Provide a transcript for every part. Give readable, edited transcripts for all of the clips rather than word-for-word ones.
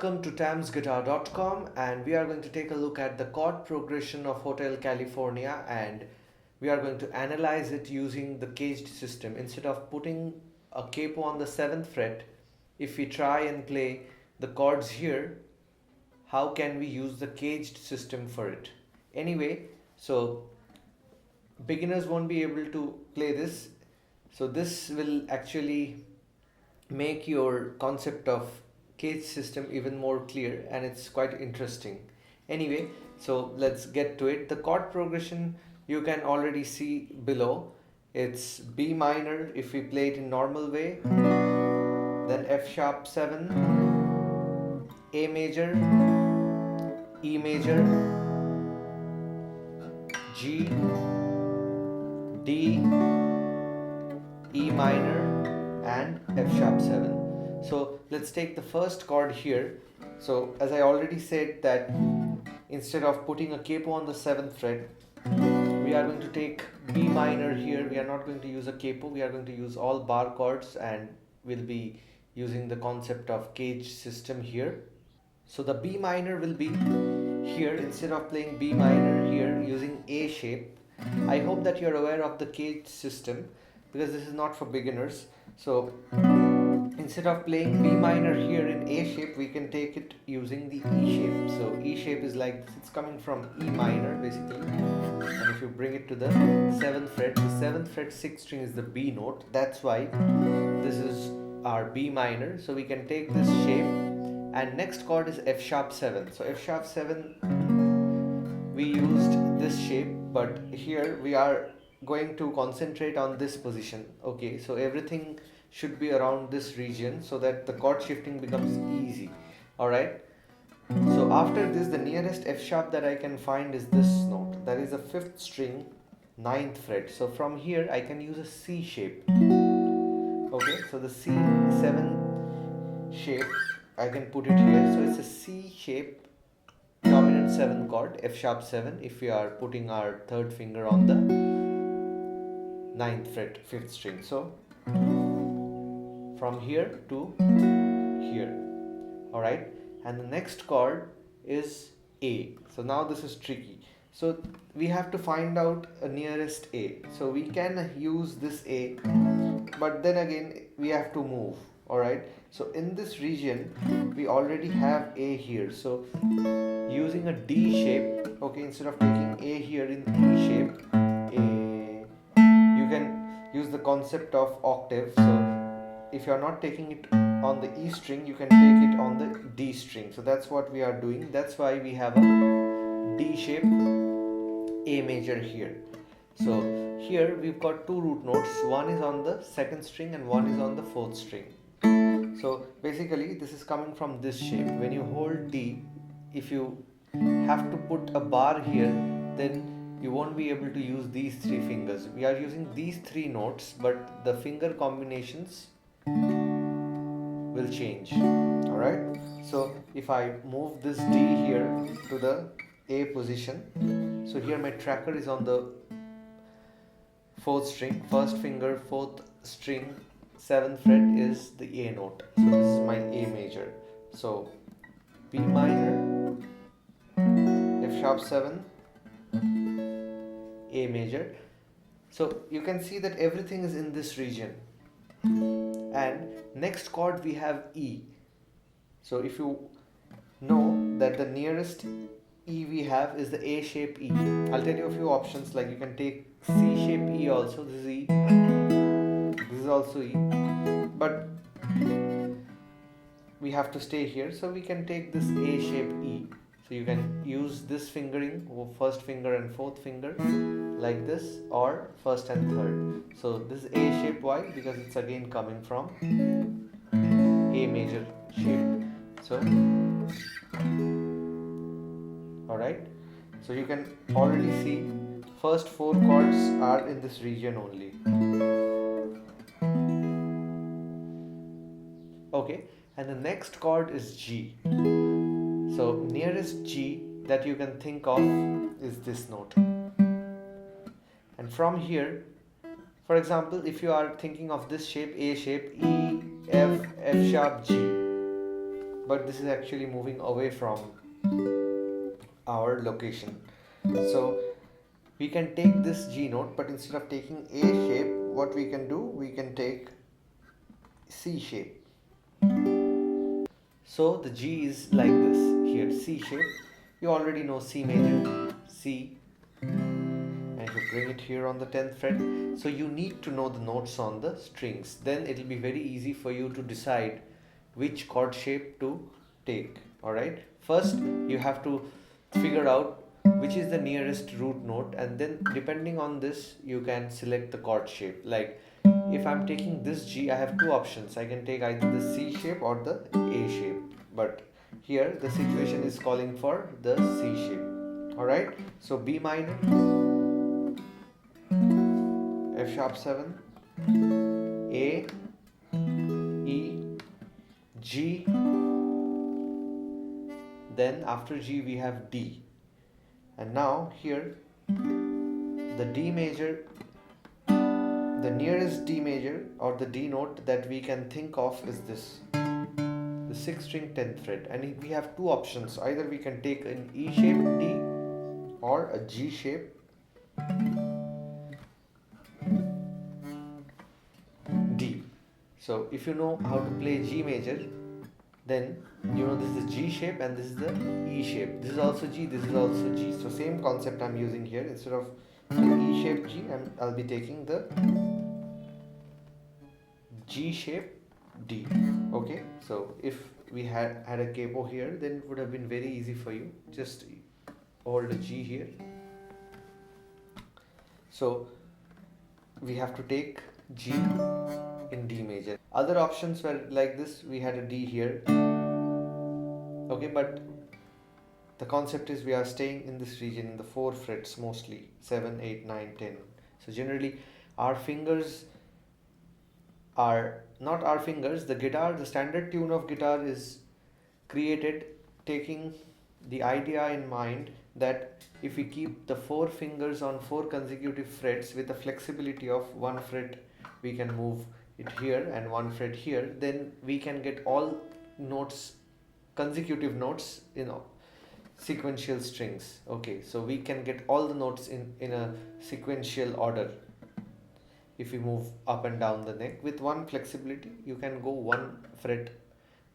Welcome to Tamsguitar.com, and we are going to take a look at the chord progression of Hotel California, and we are going to analyze it using the caged system. Instead of putting a capo on the 7th fret, if we try and play the chords here, how can we use the caged system for it? Anyway, so beginners won't be able to play this. So this will actually make your concept of cage system even more clear, and it's quite interesting. Anyway, so let's get to it. The chord progression you can already see below. It's B minor if we play it in normal way, then F sharp 7, A major, E major, G, D, E minor, and F sharp 7. So let's take the first chord here. So as I already said that instead of putting a capo on the 7th fret, we are going to take B minor here. We are not going to use a capo. We are going to use all bar chords, and we'll be using the concept of cage system here. So the B minor will be here instead of playing B minor here using A shape. I hope that you're aware of the cage system because this is not for beginners. So instead of playing B minor here in A shape, we can take it using the E shape. So E shape is like this. It's coming from E minor basically. And if you bring it to the 7th fret, the 7th fret 6th string is the B note. That's why this is our B minor. So we can take this shape, and next chord is F sharp 7. So F sharp 7, we used this shape, but here we are going to concentrate on this position. Okay, so everything should be around this region so that the chord shifting becomes easy. Alright, so after this, the nearest F sharp that I can find is this note, that is a 5th string 9th fret. So from here I can use a C shape. Okay, so the C7 shape I can put it here. So it's a C shape dominant 7 chord, F sharp 7, if we are putting our 3rd finger on the 9th fret 5th string. So from here to here. Alright, and the next chord is A. So now this is tricky. So we have to find out a nearest A. So we can use this A, but then again we have to move. Alright, so in this region we already have A here. So using a D shape, okay, instead of taking A here in E shape, you can use the concept of octave. So if you are not taking it on the E string, you can take it on the D string. So that's what we are doing. That's why we have a D shape A major here. So here we've got two root notes. One is on the 2nd string and one is on the 4th string. So basically this is coming from this shape. When you hold D, if you have to put a bar here, then you won't be able to use these 3 fingers. We are using these 3 notes, but the finger combinations will change. Alright, so if I move this D here to the A position, so here my tracker is on the 4th string, 1st finger, 4th string, 7th fret is the A note. So this is my A major. So B minor, F sharp 7, A major. So you can see that everything is in this region. And next chord we have E. So if you know that the nearest E we have is the A shape E, I'll tell you a few options, like you can take C shape E also. This is E, this is also E, but we have to stay here, so we can take this A shape E. So you can use this fingering, 1st finger and 4th finger, like this, or 1st and 3rd. So this is A shape. Why? Because it's again coming from A major shape. So alright, so you can already see first 4 chords are in this region only. Okay, and the next chord is G. So nearest G that you can think of is this note. And from here, for example, if you are thinking of this shape, A shape, E, F, F sharp, G. but this is actually moving away from our location. So we can take this G note, but instead of taking A shape, what we can do, we can take C shape. So the G is like this here, C shape. You already know C major, C, and you bring it here on the 10th fret. So you need to know the notes on the strings. Then it will be very easy for you to decide which chord shape to take. Alright, first you have to figure out which is the nearest root note, and then depending on this you can select the chord shape. Like if I'm taking this G, I have two options. I can take either the C shape or the A shape, but here the situation is calling for the C shape. Alright, so B minor, F sharp 7, A, E, G, then after G we have D. And now here the D major, the nearest D major or the D note that we can think of is this, the 6th string 10th fret, and we have two options. Either we can take an E shape D or a G shape D. So if you know how to play G major, then you know this is the G shape and this is the E shape. This is also G, this is also G. So same concept I'm using here. Instead of the E shape G, I'll be taking the G shape D. Okay, so if we had a capo here, then it would have been very easy for you. Just hold a G here. So we have to take G in D major. Other options were like this. We had a D here. Okay, but the concept is we are staying in this region in the 4 frets mostly, 7, 8, 9, 10. So generally our fingers are not our fingers. The guitar, the standard tune of guitar is created taking the idea in mind that if we keep the 4 fingers on 4 consecutive frets with a flexibility of 1 fret, we can move it here and 1 fret here, then we can get all notes, consecutive notes, sequential strings. Okay, so we can get all the notes in a sequential order. If we move up and down the neck with 1 flexibility, you can go 1 fret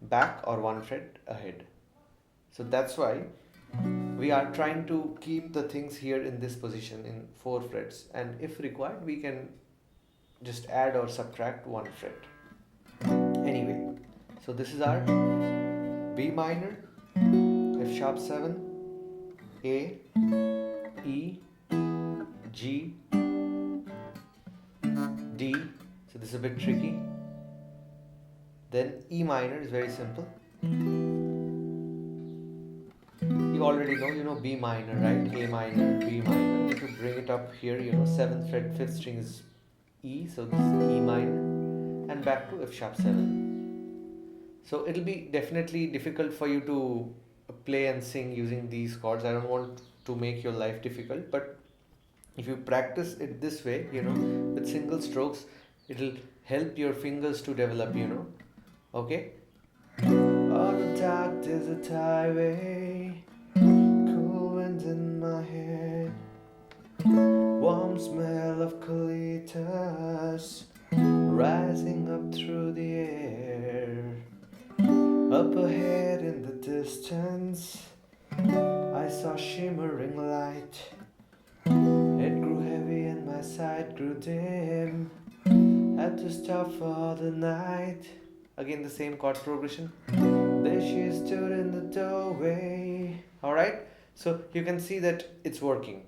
back or 1 fret ahead. So that's why we are trying to keep the things here in this position in 4 frets, and if required we can just add or subtract 1 fret. Anyway, so this is our B minor, F sharp 7, A, E, G, D. So this is a bit tricky. Then E minor is very simple. You already know, you know B minor, right? A minor, B minor. If you bring it up here, you know 7th fret, 5th string is E, so this is E minor, and back to F sharp 7. So it'll be definitely difficult for you to play and sing using these chords. I don't want to make your life difficult, but if you practice it this way, you know, with single strokes, it'll help your fingers to develop, you know. Okay? On a dark desert highway, cool wind in my hair, warm smell of colitas rising up through the air. Up ahead in the distance, I saw shimmering light. It grew heavy and my sight grew dim. Had to stop for the night. Again the same chord progression. There she stood in the doorway. Alright, so you can see that it's working.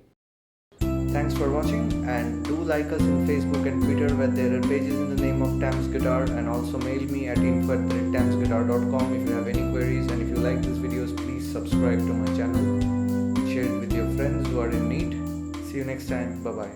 Thanks for watching, and do like us in Facebook and Twitter where there are pages in the name of Tamsguitar, and also mail me at info@tamsguitar.com if you have any queries, and if you like these videos, please subscribe to my channel, share it with your friends who are in need. See you next time. Bye bye.